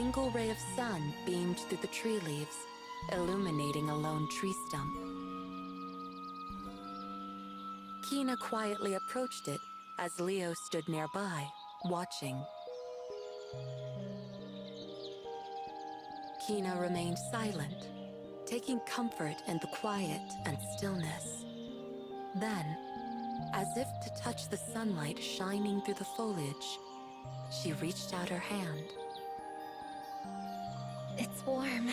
single ray of sun beamed through the tree leaves, illuminating a lone tree stump. Kina quietly approached it as Leo stood nearby, watching. Kina remained silent, taking comfort in the quiet and stillness. Then, as if to touch the sunlight shining through the foliage, she reached out her hand. It's warm.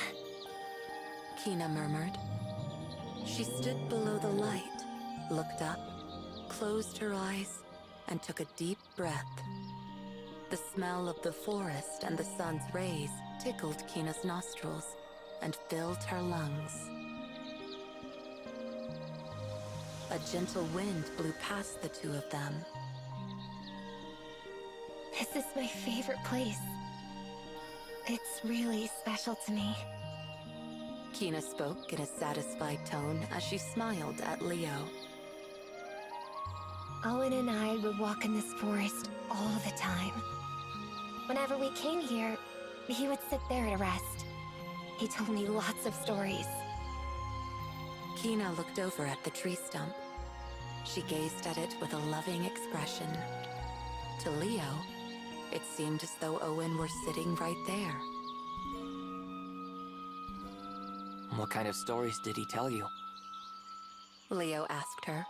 Kina murmured. She stood below the light, looked up, closed her eyes, and took a deep breath. The smell of the forest and the sun's rays tickled Kina's nostrils and filled her lungs. A gentle wind blew past the two of them. This is my favorite place. It's really special to me. Kina spoke in a satisfied tone as she smiled at Leo. Owen and I would walk in this forest all the time. Whenever we came here, he would sit there to rest. He told me lots of stories. Kina looked over at the tree stump. She gazed at it with a loving expression. To Leo, it seemed as though Owen were sitting right there. What kind of stories did he tell you? Leo asked her.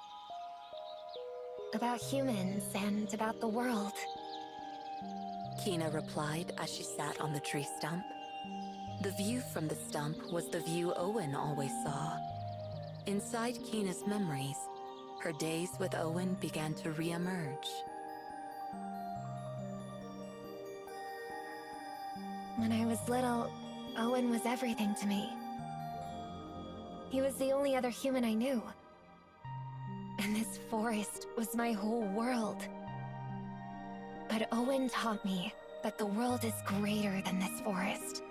About humans and about the world. Kina replied as she sat on the tree stump. The view from the stump was the view Owen always saw. Inside Kina's memories, her days with Owen began to re-emerge. When I was little, Owen was everything to me. He was the only other human I knew. And this forest was my whole world. But Owen taught me that the world is greater than this forest.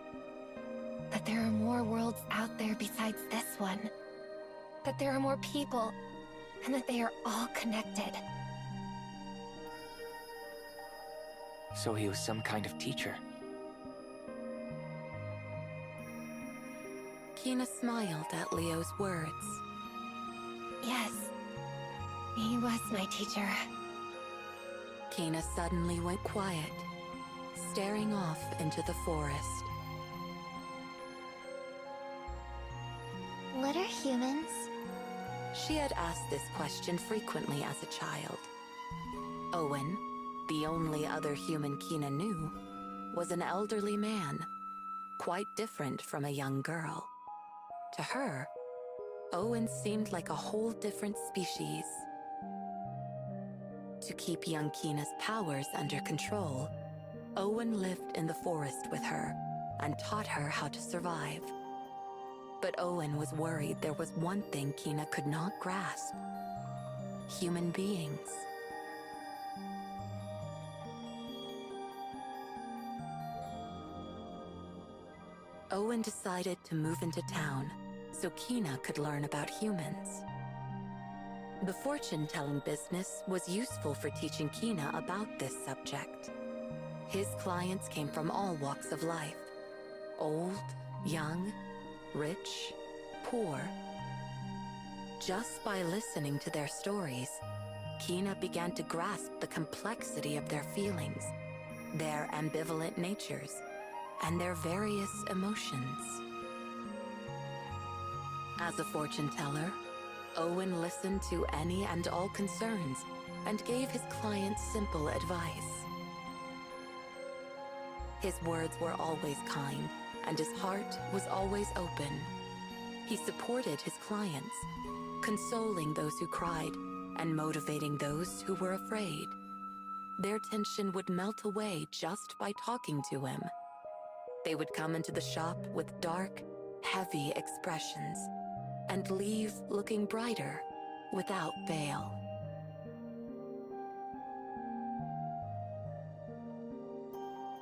That there are more worlds out there besides this one. That there are more people, and that they are all connected. So he was some kind of teacher. Kina smiled at Leo's words. Yes, he was my teacher. Kina suddenly went quiet, staring off into the forest. What are humans? She had asked this question frequently as a child. Owen, the only other human Kina knew, was an elderly man, quite different from a young girl. To her, Owen seemed like a whole different species. To keep young Kina's powers under control, Owen lived in the forest with her and taught her how to survive. But Owen was worried there was one thing Kina could not grasp: human beings. Owen decided to move into town so Kina could learn about humans. The fortune-telling business was useful for teaching Kina about this subject. His clients came from all walks of life: old, young, rich, poor. Just by listening to their stories, Kina began to grasp the complexity of their feelings, their ambivalent natures, and their various emotions. As a fortune teller, Owen listened to any and all concerns and gave his clients simple advice. His words were always kind, and his heart was always open. He supported his clients, consoling those who cried and motivating those who were afraid. Their tension would melt away just by talking to him. They would come into the shop with dark, heavy expressions and leave looking brighter without fail.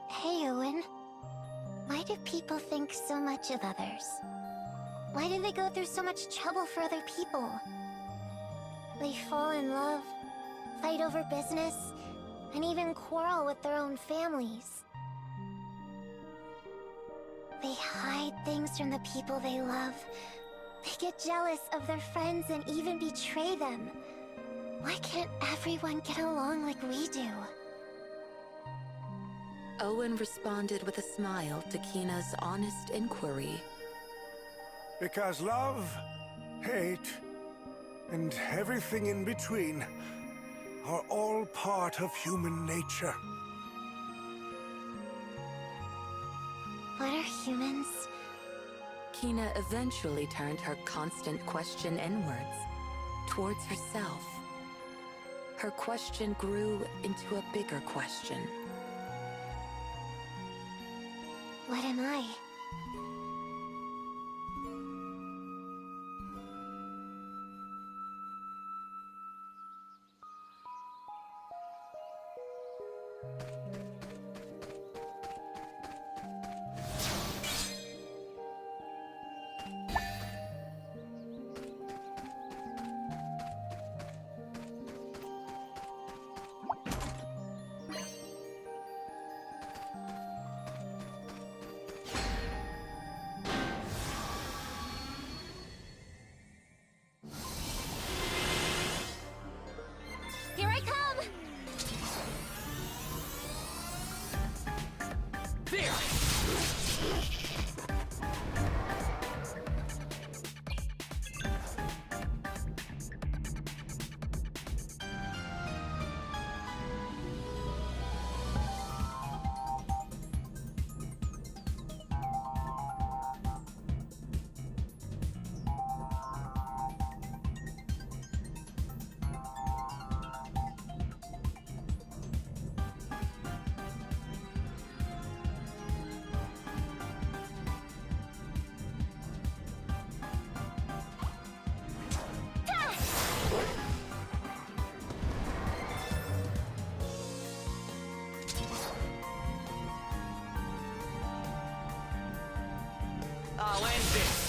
Hey, Owen. Why do people think so much of others? Why do they go through so much trouble for other people? They fall in love, fight over business, and even quarrel with their own families. They hide things from the people they love. They get jealous of their friends and even betray them. Why can't everyone get along like we do? Owen responded with a smile to Kina's honest inquiry. Because love, hate, and everything in between are all part of human nature. What are humans? Kina eventually turned her constant question inwards, towards herself. Her question grew into a bigger question. What am I? Here I come! There! I'll end this!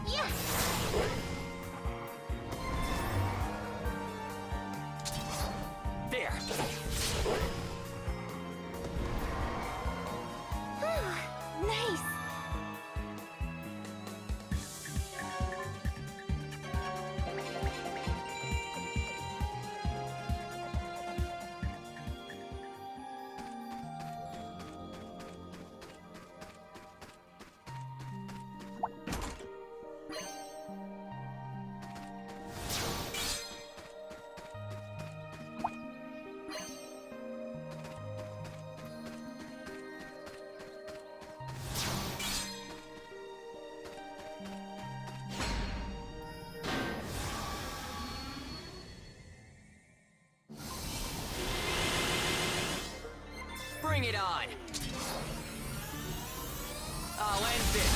Yeah! There! Nice! Bring it on! I'll end this!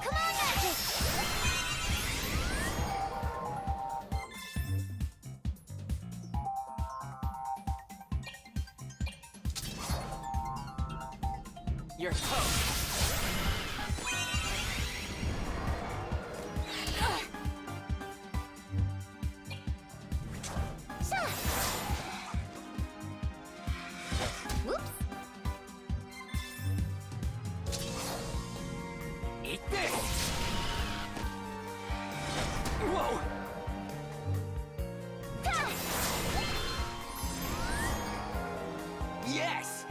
Come on, Magic! You're toast! Whoops! Eat this! Whoa! Yes!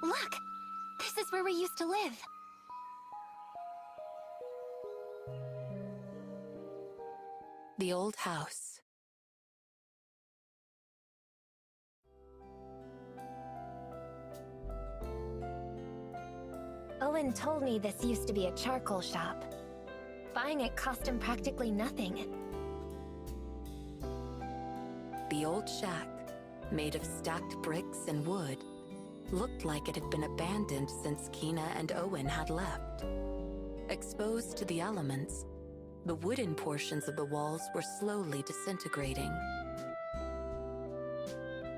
Look! This is where we used to live. The old house. Owen told me this used to be a charcoal shop. Buying it cost him practically nothing. The old shack, made of stacked bricks and wood, looked like it had been abandoned since Kina and Owen had left. Exposed to the elements, the wooden portions of the walls were slowly disintegrating.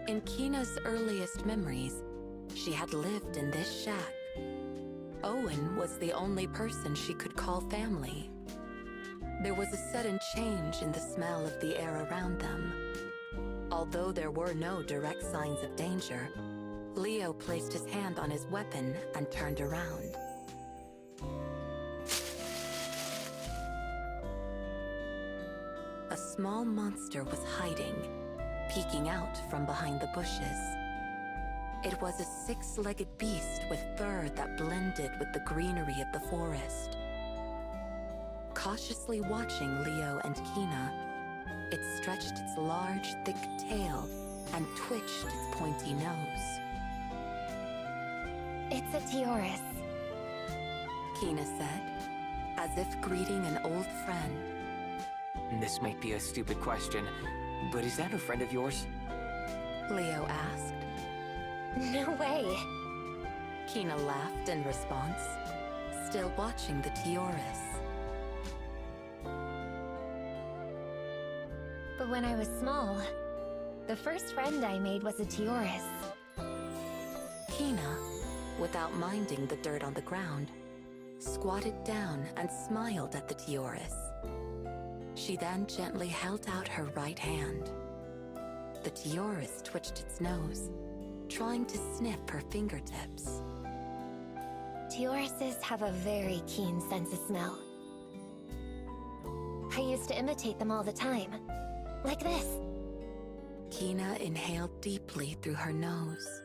In Kina's earliest memories, she had lived in this shack. Owen was the only person she could call family. There was a sudden change in the smell of the air around them. Although there were no direct signs of danger, Leo placed his hand on his weapon and turned around. A small monster was hiding, peeking out from behind the bushes. It was a six-legged beast with fur that blended with the greenery of the forest. Cautiously watching Leo and Kina, it stretched its large, thick tail and twitched its pointy nose. It's a Tiorus. Kina said, as if greeting an old friend. This might be a stupid question, but is that a friend of yours? Leo asked. No way. Kina laughed in response, still watching the Tiorus. But when I was small, the first friend I made was a Tiorus. Kina, without minding the dirt on the ground, squatted down and smiled at the Tiorus. She then gently held out her right hand. The Tiorus twitched its nose, trying to sniff her fingertips. Tioruses have a very keen sense of smell. I used to imitate them all the time. Like this. Kina inhaled deeply through her nose.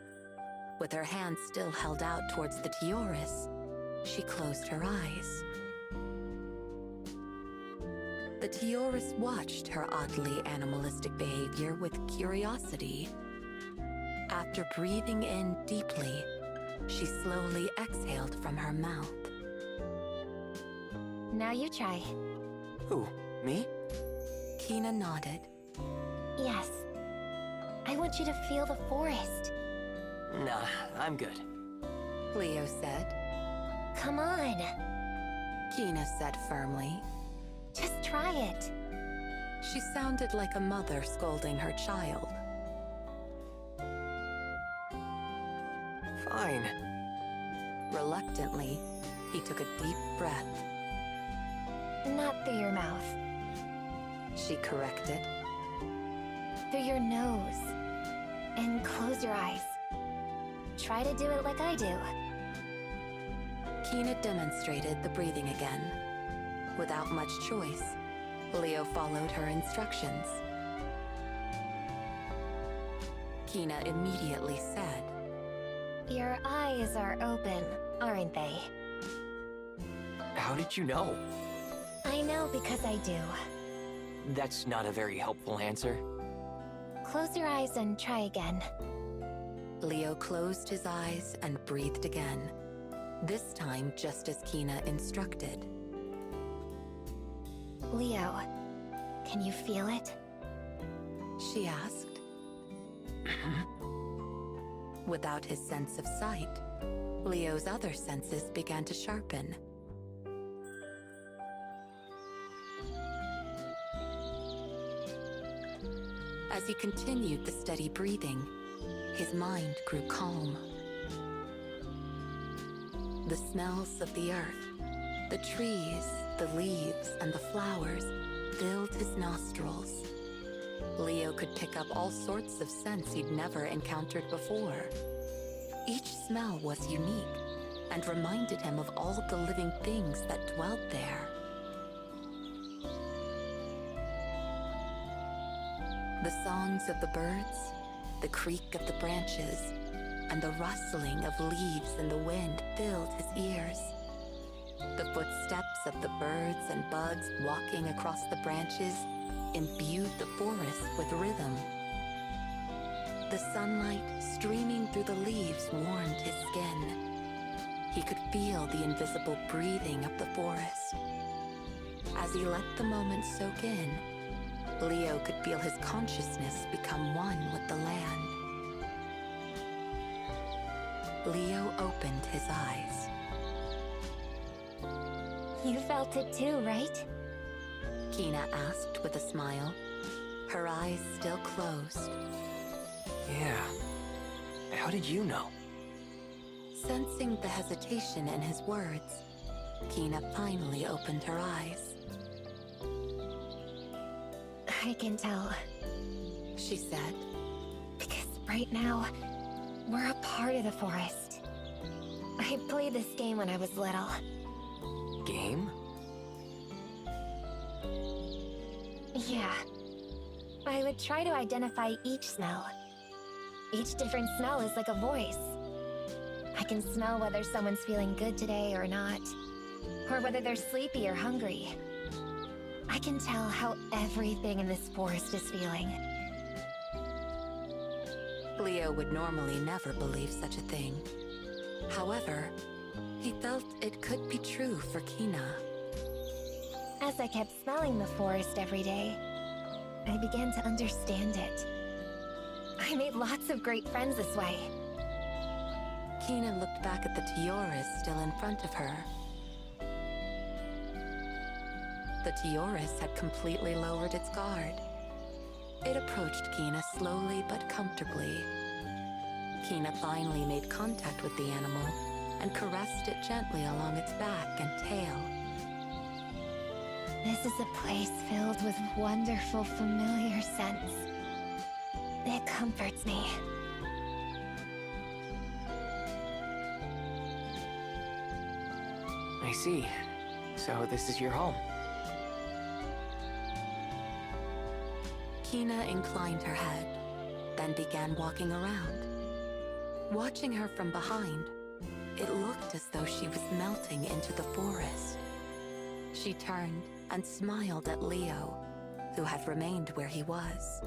With her hand still held out towards the Tiorus, she closed her eyes. The Tiorus watched her oddly animalistic behavior with curiosity. After breathing in deeply, she slowly exhaled from her mouth. Now you try. Who? Me? Kina nodded. Yes. I want you to feel the forest. Nah, I'm good. Leo said. Come on. Kina said firmly. Just try it. She sounded like a mother scolding her child. Fine. Reluctantly, he took a deep breath. Not through your mouth. She corrected. Through your nose. And close your eyes. Try to do it like I do. Kina demonstrated the breathing again. Without much choice, Leo followed her instructions. Kina immediately said, Your eyes are open, aren't they? How did you know? I know because I do. That's not a very helpful answer. Close your eyes and try again. Leo closed his eyes and breathed again, this time just as Kina instructed. Leo, can you feel it? She asked. Without his sense of sight, Leo's other senses began to sharpen. As he continued the steady breathing, his mind grew calm. The smells of the earth, the trees, the leaves, and the flowers filled his nostrils. Leo could pick up all sorts of scents he'd never encountered before. Each smell was unique and reminded him of all the living things that dwelt there. The songs of the birds, the creak of the branches, and the rustling of leaves in the wind filled his ears. The footsteps of the birds and bugs walking across the branches imbued the forest with rhythm. The sunlight streaming through the leaves warmed his skin. He could feel the invisible breathing of the forest. As he let the moment soak in, Leo could feel his consciousness become one with the land. Leo opened his eyes. You felt it too, right? Kina asked with a smile, her eyes still closed. Yeah. How did you know? Sensing the hesitation in his words, Kina finally opened her eyes. I can tell. She said, Because right now, we're a part of the forest. I played this game when I was little. Game? Yeah. I would try to identify each smell. Each different smell is like a voice. I can smell whether someone's feeling good today or not, or whether they're sleepy or hungry. I can tell how everything in this forest is feeling. Leo would normally never believe such a thing. However, he felt it could be true for Kina. As I kept smelling the forest every day, I began to understand it. I made lots of great friends this way. Kina looked back at the Tioris still in front of her. The Tioris had completely lowered its guard. It approached Kina slowly but comfortably. Kina finally made contact with the animal and caressed it gently along its back and tail. This is a place filled with wonderful, familiar scents. It comforts me. I see. So this is your home. Kina inclined her head, then began walking around. Watching her from behind, it looked as though she was melting into the forest. She turned and smiled at Leo, who had remained where he was.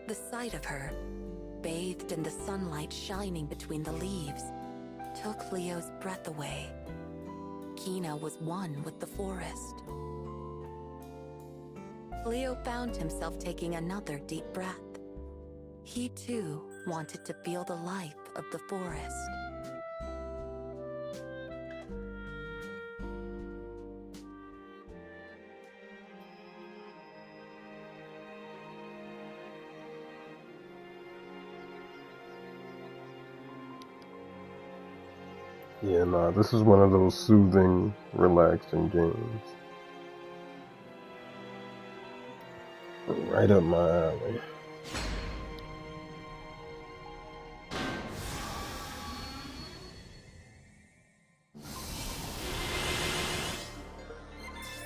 The sight of her, bathed in the sunlight shining between the leaves, took Leo's breath away. Kina was one with the forest. Leo found himself taking another deep breath. He too wanted to feel the life of the forest. Yeah, nah, this is one of those soothing, relaxing games. Right up my alley.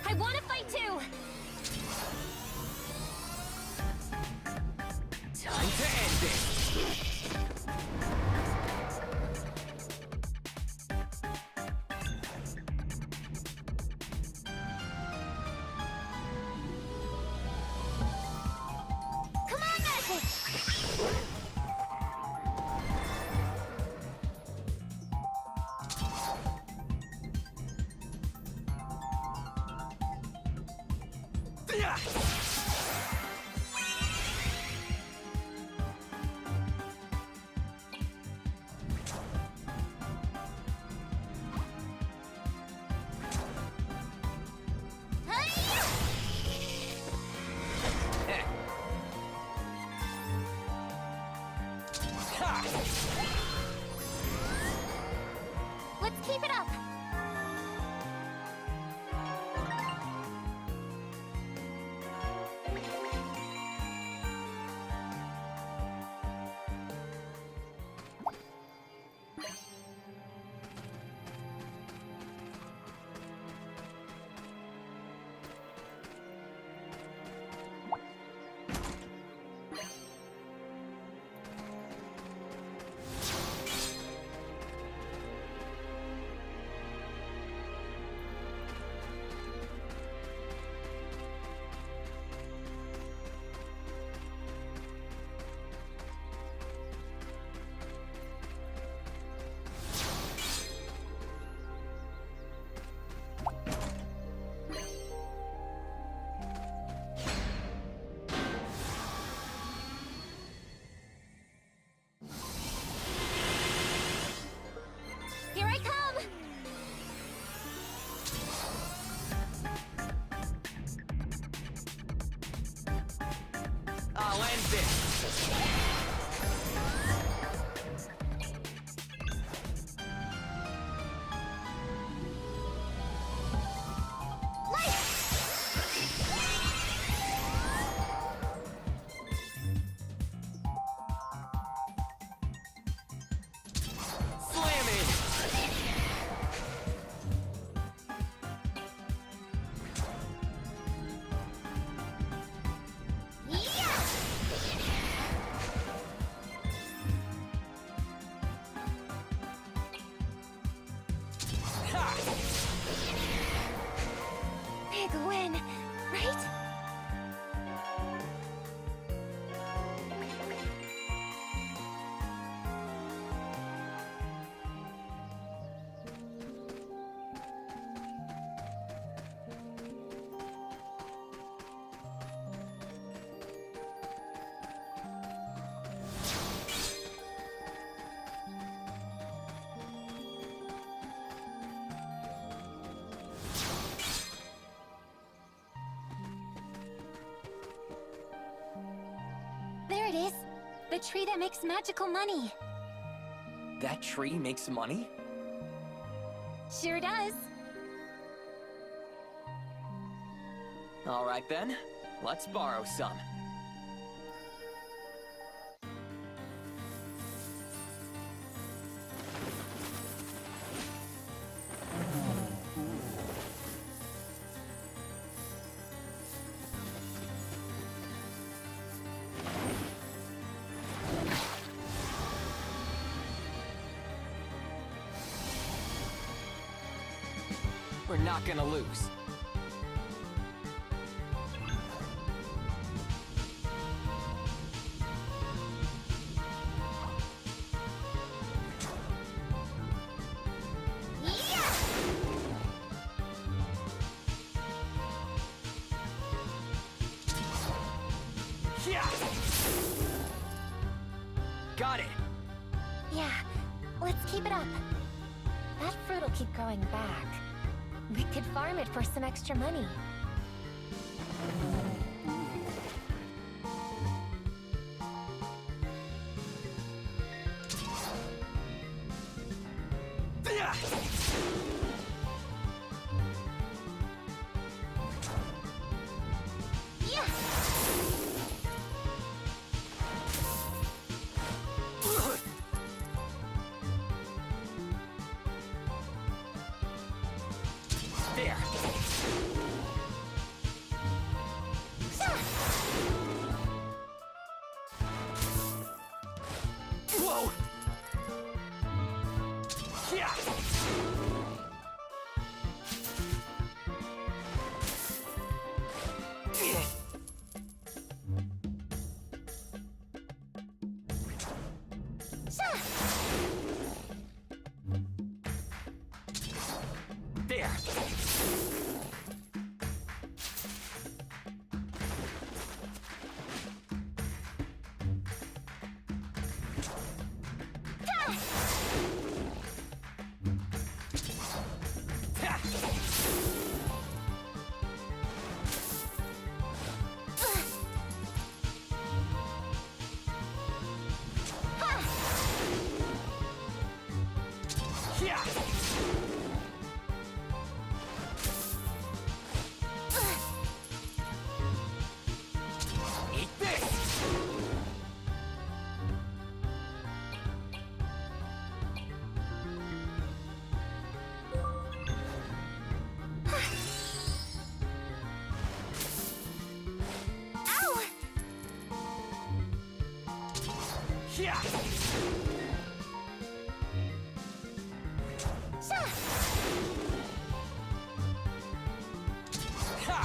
I want to fight too! Time to end this! Come on, Magic! Let's keep it up! Big win, right? There it is. The tree that makes magical money. That tree makes money? Sure does. All right then, let's borrow some. We're not gonna lose. Yeah! Got it! Yeah, let's keep it up. That fruit'll keep growing back. We could farm it for some extra money. There! Whoa! Yeah! There! Yeah! Eat this! Ow! Yeah! Ha!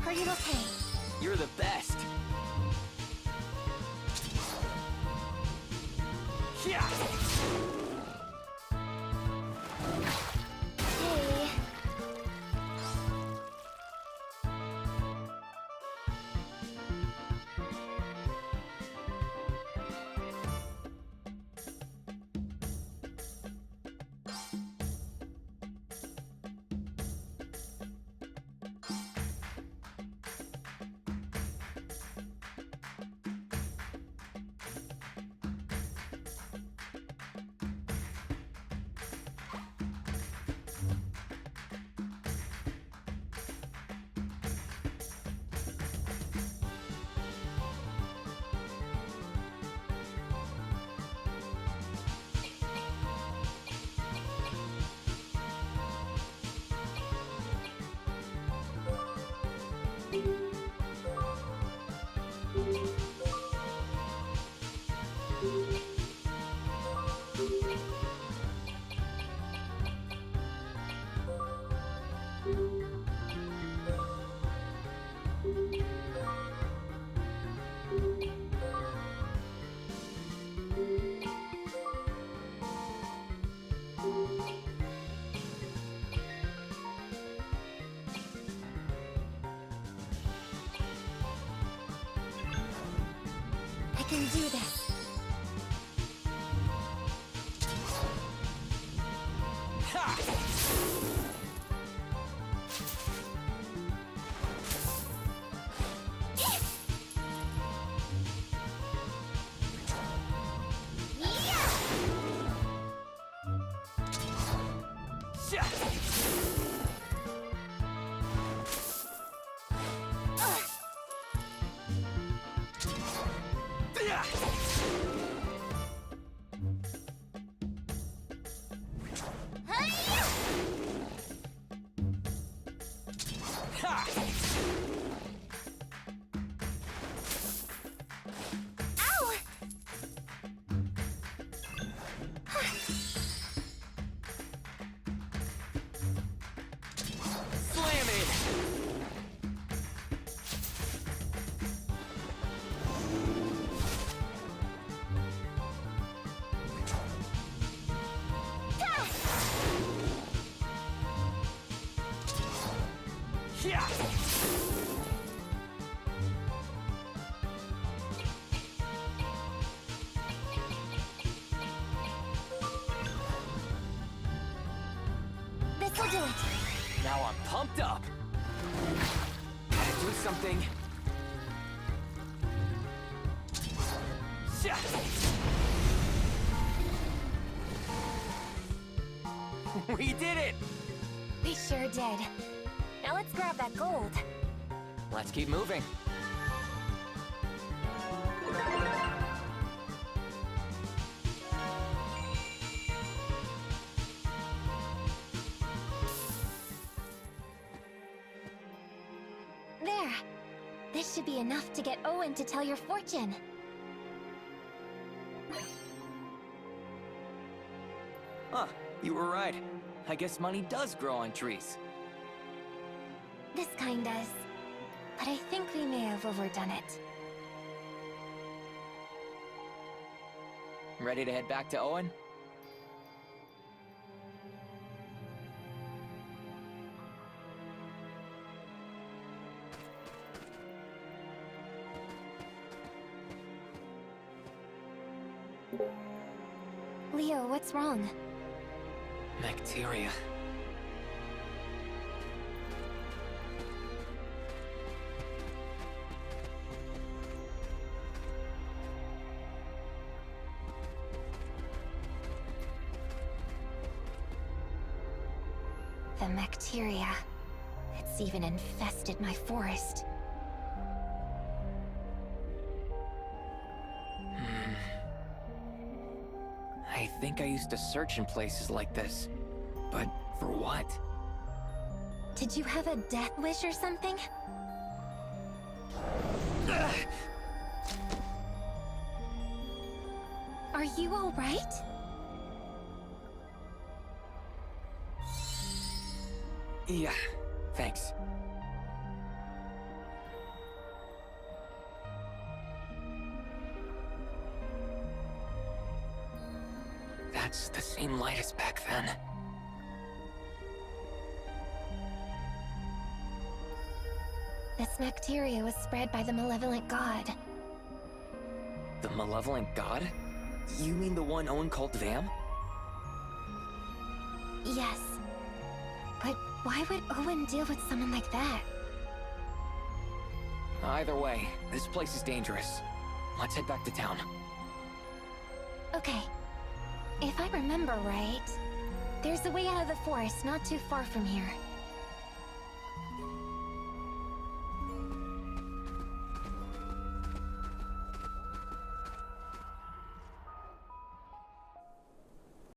Are you okay? You're the best! Yeah! Hey. can do this. This'll do it. Now I'm pumped up. Gotta do something. We did it! We sure did. Now let's grab that gold. Let's keep moving. There. This should be enough to get Owen to tell your fortune. Huh, you were right. I guess money does grow on trees. This kind does. But I think we may have overdone it. Ready to head back to Owen? Leo, what's wrong? Bacteria. The bacteria. It's even infested my forest. I think I used to search in places like this. But for what? Did you have a death wish or something? Are you all right? Yeah, thanks. That's the same light as back then. This bacteria was spread by the malevolent god. The malevolent god? You mean the one Owen called Vam? Yes. But why would Owen deal with someone like that? Either way, this place is dangerous. Let's head back to town. Okay. If I remember right, there's a way out of the forest not too far from here.